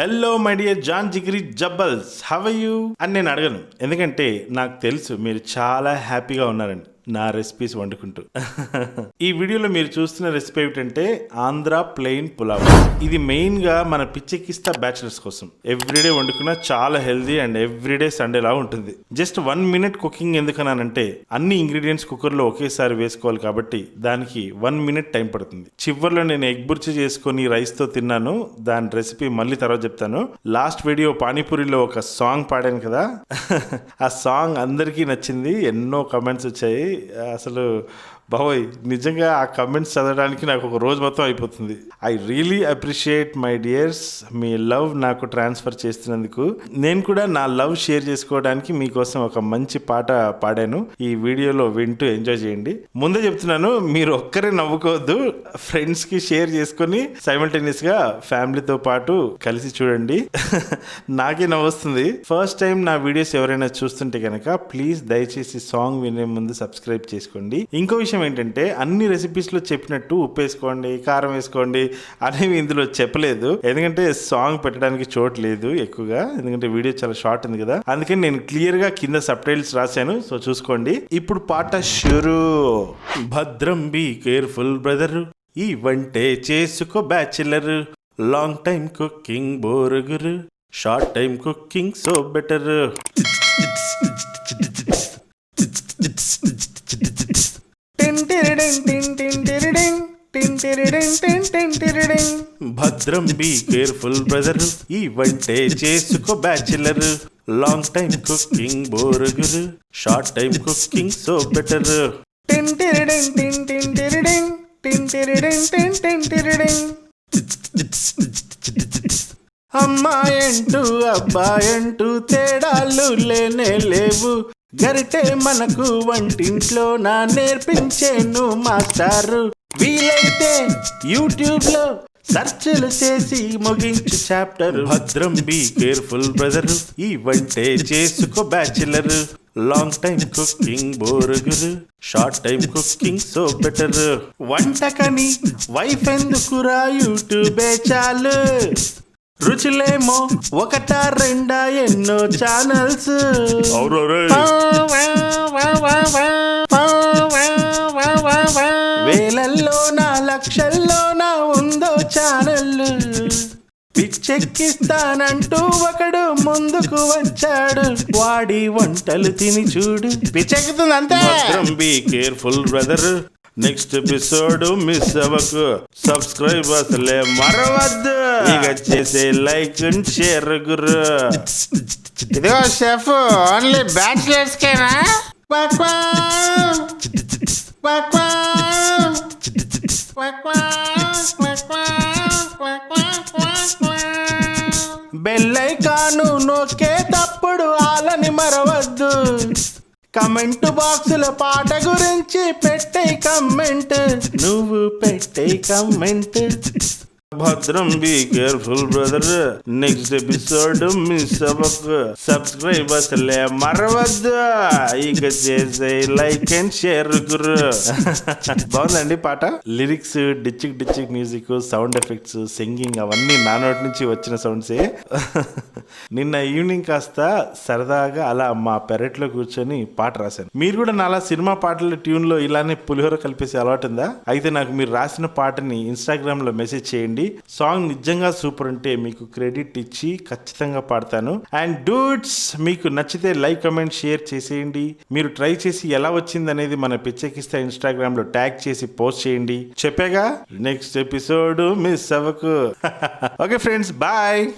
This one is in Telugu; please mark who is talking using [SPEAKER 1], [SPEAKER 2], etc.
[SPEAKER 1] హలో మై డియర్ జాన్ జిగిరి జబ్బల్స్, హౌ ఆర్ యూ అని నేను అడగను, ఎందుకంటే నాకు తెలుసు మీరు చాలా హ్యాపీగా ఉన్నారండి నా రెసిపీస్ వండుకుంటూ. ఈ వీడియోలో మీరు చూస్తున్న రెసిపీ ఏమిటంటే ఆంధ్ర ప్లెయిన్ పులావ్. ఇది మెయిన్ గా మన పిచ్చెక్కిస్తా బ్యాచిలర్స్ కోసం. ఎవ్రీడే వండుకున్నా చాలా హెల్దీ అండ్ ఎవ్రీడే సండే లా ఉంటుంది. జస్ట్ 1 minute కుకింగ్ ఎందుకన్నానంటే అన్ని ఇంగ్రీడియంట్స్ కుక్కర్ లో ఒకేసారి వేసుకోవాలి కాబట్టి దానికి 1 minute టైం పడుతుంది. చివర్లో నేను ఎగ్ బుర్చి చేసుకుని రైస్ తో తిన్నాను, దాని రెసిపీ మళ్ళీ తర్వాత చెప్తాను. లాస్ట్ వీడియో పానీపూరిలో ఒక సాంగ్ పాడాను కదా, ఆ సాంగ్ అందరికీ నచ్చింది, ఎన్నో కమెంట్స్ వచ్చాయి. అసలు బాబోయ్, నిజంగా ఆ కమెంట్స్ చదవడానికి నాకు ఒక రోజు మొత్తం అయిపోతుంది. I really appreciate my dears, మీ లవ్ నాకు ట్రాన్స్ఫర్ చేస్తున్నందుకు. నేను కూడా నా లవ్ షేర్ చేసుకోవడానికి మీకోసం ఒక మంచి పాట పాడాను, ఈ వీడియోలో వింటూ ఎంజాయ్ చేయండి. ముందే చెప్తున్నాను, మీరు ఒక్కరే నవ్వుకోవద్దు, ఫ్రెండ్స్ కి షేర్ చేసుకొని సైమల్టేనియస్ గా ఫ్యామిలీతో పాటు కలిసి చూడండి. నాకే నవ్వుస్తుంది. ఫస్ట్ టైం నా వీడియోస్ ఎవరైనా చూస్తుంటే కనుక ప్లీజ్ దయచేసి సాంగ్ వినే ముందు సబ్స్క్రైబ్ చేసుకోండి. ఇంకో విషయం ఏంటంటే అన్ని రెసిపీస్ లో చెప్పినట్టు ఉప్పు వేసుకోండి, కారం వేసుకోండి అనేవి ఇందులో చెప్పలేదు, ఎందుకంటే సాంగ్ పెట్టడానికి చోటు లేదు ఎక్కువగా, ఎందుకంటే వీడియో చాలా షార్ట్ ఉంది కదా. అందుకని నేను క్లియర్ గా కింద సబ్ టైటిల్స్ రాశాను, సో చూసుకోండి. ఇప్పుడు పాట షురు. భద్రం బీ కేర్ఫుల్ బ్రదర్, ఈ వంటే చేసుకో బ్యాచిలర్, లాంగ్ టైం కుకింగ్ బోరుగురు, short time cooking so better. భద్రం బీ కేర్ఫుల్ బ్రదర్, ఈ వంటే చేసుకో బ్యాచిలర్, లాంగ్ టైం కుకింగ్ బోరుగురు, short time cooking so better. అమ్మాయంటూ అబ్బాయంటూ తేడాలు లేనే లేవు, గరిటే మనకు వంటింట్లో నా నేర్పించేను మాస్టారు. వీలైతే యూట్యూబ్ లో సర్చ్లు చేసి ముగించు చాప్టర్. భద్రం బీ కేర్ఫుల్ బ్రదర్, ఈ వంటే చేసుకో బ్యాచిలర్, లాంగ్ టైం కుకింగ్ బోరుగురు, short time cooking so better. వంటకని వైఫ్ ఎందుకురా, యూట్యూబే చాలు, రుచులేమో ఒకటా రెండా ఎన్నో ఛానల్స్, వేలల్లోనా లక్షల్లోనా ఉందో ఛానల్. పిచ్చెక్కిస్తానంటూ ఒకడు ముందుకు వచ్చాడు, వాడి వంటలు తిని చూడు పిచ్చెక్కుతుంది అంతే. Be careful brother, next episode miss అవ్వకు, సబ్స్క్రైబ్ అసలే మరవద్దు, ఇక చేసే లైక్ అండ్ షేర్ గురు.
[SPEAKER 2] ఇదిగో షెఫ్, ఓన్లీ బ్యాచిలర్స్ కేనా?
[SPEAKER 1] బెల్లైకాను నొక్కే తప్పుడు ఆలని మరవద్దు, కమెంట్ బాక్స్ లో పాట గురించి పెట్టే కమెంట్, నువ్వు పెట్టే కమెంట్. భద్రం be careful brother, next episode miss అవ్వకు, సబ్స్క్రైబ్ అసలే మరవద్దు, ఇక చేసే లైక్ అండ్ షేర్ గురు. బాగుందండి పాట. లిరిక్స్, డిచ్చిక్ మ్యూజిక్, సౌండ్ ఎఫెక్ట్స్, సింగింగ్ అవన్నీ నా నోటి నుంచి వచ్చిన సౌండ్సే. నిన్న ఈవినింగ్ కాస్త సరదాగా అలా మా పెరట్లో కూర్చొని పాట రాశాను. మీరు కూడా నాలా సినిమా పాటల ట్యూన్ లో ఇలానే పులిహోర కలిపేసి అలవాటు ఉందా? అయితే నాకు మీరు రాసిన పాటని ఇన్స్టాగ్రామ్ లో మెసేజ్ చేయండి. సాంగ్ నిజంగా సూపర్ ఉంటే మీకు క్రెడిట్ ఇచ్చి ఖచ్చితంగా పాడతాను. అండ్ డూడ్స్, మీకు నచ్చితే లైక్, కమెంట్, షేర్ చేసేయండి. మీరు ట్రై చేసి ఎలా వచ్చింది అనేది మన పిచ్చెక్కిస్తా ఇన్స్టాగ్రామ్ లో ట్యాగ్ చేసి పోస్ట్ చేయండి. చెప్పాగా, నెక్స్ట్ ఎపిసోడ్ మిస్ అవ్వకు. Okay friends, bye.